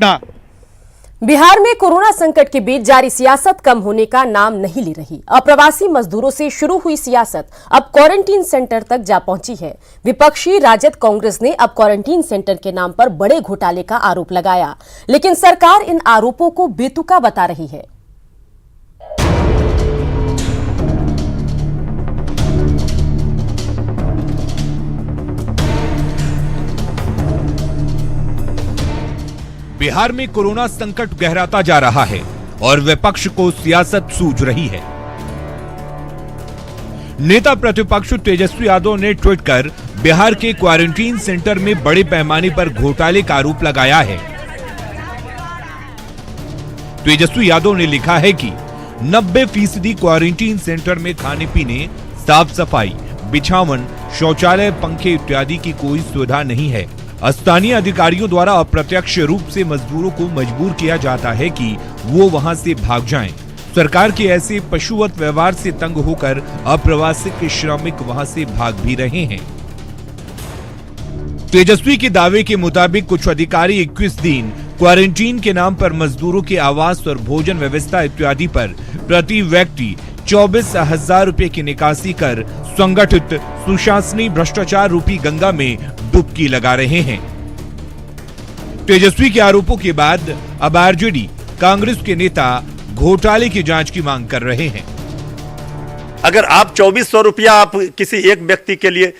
पटना। बिहार में कोरोना संकट के बीच जारी सियासत कम होने का नाम नहीं ले रही। अप्रवासी मजदूरों से शुरू हुई सियासत अब क्वारंटीन सेंटर तक जा पहुंची है। विपक्षी राजद कांग्रेस ने अब क्वारंटीन सेंटर के नाम पर बड़े घोटाले का आरोप लगाया, लेकिन सरकार इन आरोपों को बेतुका बता रही है। बिहार में कोरोना संकट गहराता जा रहा है और विपक्ष को सियासत सूझ रही है। नेता प्रतिपक्ष तेजस्वी यादव ने ट्वीट कर बिहार के क्वारंटीन सेंटर में बड़े पैमाने पर घोटाले का आरोप लगाया है। तेजस्वी यादव ने लिखा है कि 90% क्वारंटीन सेंटर में खाने पीने, साफ सफाई, बिछावन, शौचालय, पंखे इत्यादि की कोई सुविधा नहीं है। स्थानीय अधिकारियों द्वारा अप्रत्यक्ष रूप से मजदूरों को मजबूर किया जाता है कि वो वहां से भाग जाएं। सरकार के ऐसे पशुवत व्यवहार से तंग होकर अप्रवासी श्रमिक वहां से भाग भी रहे हैं। तेजस्वी के दावे के मुताबिक कुछ अधिकारी 21 दिन क्वारंटीन के नाम पर मजदूरों के आवास और भोजन व्यवस्था इत्यादि पर प्रति व्यक्ति 24,000 रुपए की निकासी कर संगठित सुशासनी भ्रष्टाचार रूपी गंगा में डुबकी लगा रहे हैं। तेजस्वी के आरोपों के बाद अब आरजेडी कांग्रेस के नेता घोटाले की जांच की मांग कर रहे हैं। अगर आप 2400 रुपया आप किसी एक व्यक्ति के लिए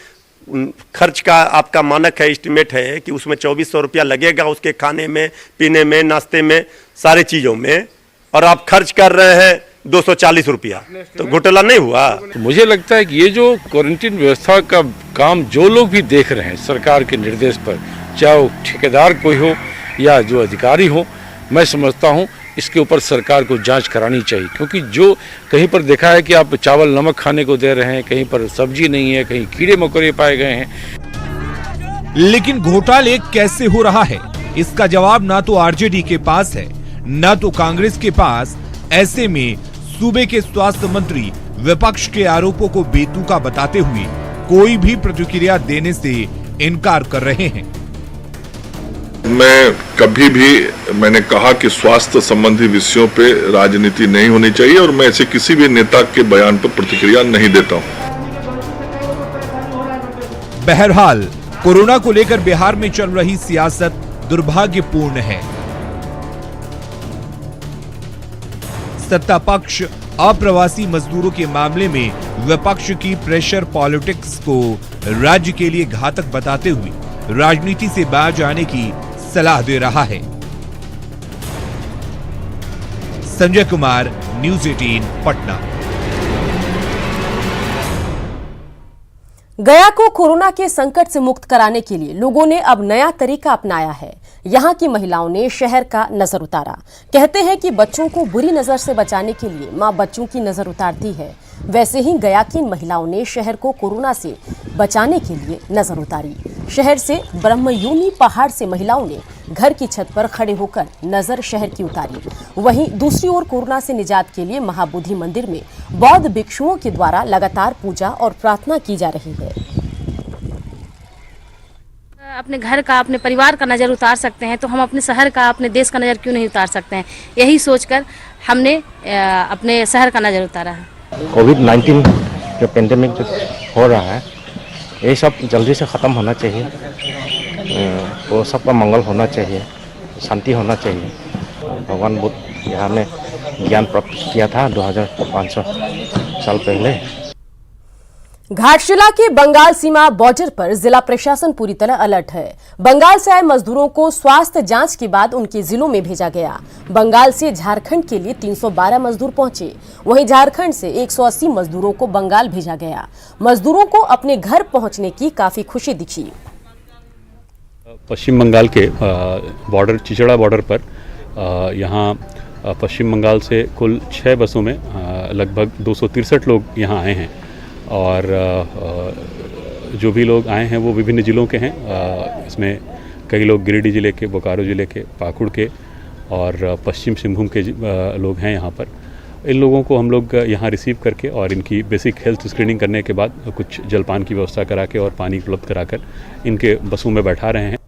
खर्च का आपका मानक है, एस्टिमेट है कि उसमें 2400 रुपया लगेगा उसके खाने में, पीने में, नाश्ते में, सारी चीजों में, और आप खर्च कर रहे हैं 240 रुपया, तो घोटाला नहीं हुआ? तो मुझे लगता है कि ये जो क्वारंटीन व्यवस्था का काम जो लोग भी देख रहे हैं सरकार के निर्देश पर, चाहे वो ठेकेदार कोई हो या जो अधिकारी हो, मैं समझता हूँ इसके ऊपर सरकार को जांच करानी चाहिए। क्योंकि जो कहीं पर देखा है कि आप चावल नमक खाने को दे रहे हैं, कहीं पर सब्जी नहीं है, कहीं कीड़े मकोड़े पाए गए हैं। लेकिन घोटाले कैसे हो रहा है, इसका जवाब ना तो आरजेडी के पास है न तो कांग्रेस के पास। ऐसे में सूबे के स्वास्थ्य मंत्री विपक्ष के आरोपों को बेतुका बताते हुए कोई भी प्रतिक्रिया देने से इनकार कर रहे हैं। मैंने कहा कि स्वास्थ्य संबंधी विषयों पे राजनीति नहीं होनी चाहिए और मैं ऐसे किसी भी नेता के बयान पर प्रतिक्रिया नहीं देता हूं। बहरहाल कोरोना को लेकर बिहार में चल रही सियासत दुर्भाग्यपूर्ण है। सत्ता पक्ष अप्रवासी मजदूरों के मामले में विपक्ष की प्रेशर पॉलिटिक्स को राज्य के लिए घातक बताते हुए राजनीति से बाहर आने की सलाह दे रहा है। संजय कुमार, न्यूज़ 18 पटना। गया को कोरोना के संकट से मुक्त कराने के लिए लोगों ने अब नया तरीका अपनाया है। यहाँ की महिलाओं ने शहर का नजर उतारा। कहते हैं कि बच्चों को बुरी नजर से बचाने के लिए मां बच्चों की नजर उतारती है। वैसे ही गया की महिलाओं ने शहर को कोरोना से बचाने के लिए नजर उतारी। शहर से ब्रह्मयूनी पहाड़ से महिलाओं ने घर की छत पर खड़े होकर नजर शहर की उतारी। वहीं दूसरी ओर कोरोना से निजात के लिए महाबोधि मंदिर में बौद्ध भिक्षुओं के द्वारा लगातार पूजा और प्रार्थना की जा रही है। अपने घर का, अपने परिवार का नज़र उतार सकते हैं तो हम अपने शहर का, अपने देश का नज़र क्यों नहीं उतार सकते हैं? यही सोचकर हमने अपने शहर का नज़र उतारा है। कोविड-19 जो पेंडेमिक जो हो रहा है, ये सब जल्दी से ख़त्म होना चाहिए। तो सबका मंगल होना चाहिए, शांति होना चाहिए। भगवान बुद्ध यहाँ में ज्ञान प्राप्त किया था 2500 साल पहले। घाटशिला के बंगाल सीमा बॉर्डर पर जिला प्रशासन पूरी तरह अलर्ट है। बंगाल से आए मजदूरों को स्वास्थ्य जांच के बाद उनके जिलों में भेजा गया। बंगाल से झारखंड के लिए 312 मजदूर पहुंचे, वहीं झारखंड से 180 मजदूरों को बंगाल भेजा गया। मजदूरों को अपने घर पहुंचने की काफी खुशी दिखी। पश्चिम बंगाल के बॉर्डर, चिचड़ा बॉर्डर पर यहाँ पश्चिम बंगाल से कुल 6 बसों में लगभग 263 लोग यहाँ आए हैं और जो भी लोग आए हैं वो विभिन्न ज़िलों के हैं। इसमें कई लोग गिरिडीह ज़िले के, बोकारो ज़िले के, पाकुड़ के और पश्चिम सिंहभूम के लोग हैं यहाँ पर। इन लोगों को हम लोग यहाँ रिसीव करके और इनकी बेसिक हेल्थ स्क्रीनिंग करने के बाद कुछ जलपान की व्यवस्था करा के और पानी उपलब्ध कराकर इनके बसों में बैठा रहे हैं।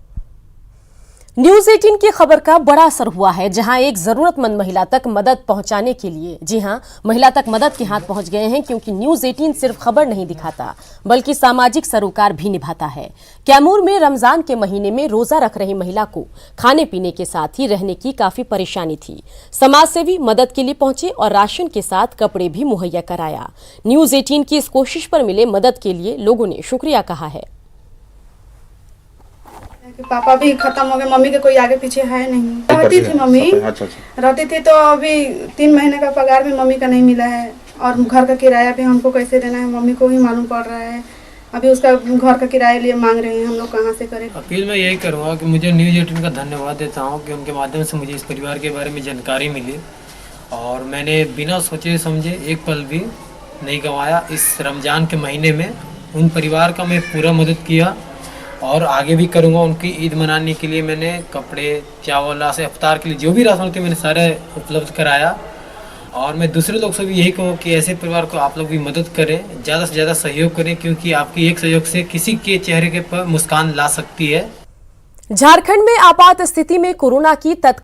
न्यूज 18 की खबर का बड़ा असर हुआ है, जहां एक जरूरतमंद महिला तक मदद पहुंचाने के लिए, जी हां, महिला तक मदद के हाथ पहुंच गए हैं, क्योंकि न्यूज 18 सिर्फ खबर नहीं दिखाता बल्कि सामाजिक सरोकार भी निभाता है। कैमूर में रमजान के महीने में रोजा रख रही महिला को खाने पीने के साथ ही रहने की काफी परेशानी थी। समाजसेवी मदद के लिए पहुंचे और राशन के साथ कपड़े भी मुहैया कराया। न्यूज 18 की इस कोशिश पर मिले मदद के लिए लोगों ने शुक्रिया कहा है। पापा भी खत्म हो गए, मम्मी के कोई आगे पीछे है नहीं। रहती थी मम्मी, रहती थी, तो अभी 3 महीने का पगार भी मम्मी का नहीं मिला है और घर का किराया भी हमको कैसे देना है मम्मी को ही मालूम पड़ रहा है। अभी उसका घर का किराया लिए मांग रहे हैं, हम लोग कहाँ से करें। अपील मैं यही करूँगा कि मुझे न्यूज़ 18 का धन्यवाद देता हूँ कि उनके माध्यम से मुझे इस परिवार के बारे में जानकारी मिली और मैंने बिना सोचे समझे एक पल भी नहीं गंवाया। इस रमज़ान के महीने में उन परिवार का मैं पूरा मदद किया और आगे भी करूँगा। उनकी ईद मनाने के लिए मैंने कपड़े, चावल से इफ्तार के लिए जो भी राशन होते मैंने सारे उपलब्ध कराया। और मैं दूसरे लोग से भी यही कहूँ कि ऐसे परिवार को आप लोग भी मदद करें, ज़्यादा से ज़्यादा सहयोग करें, क्योंकि आपकी एक सहयोग से किसी के चेहरे के पर मुस्कान ला सकती है। झारखंड में आपात स्थिति में कोरोना की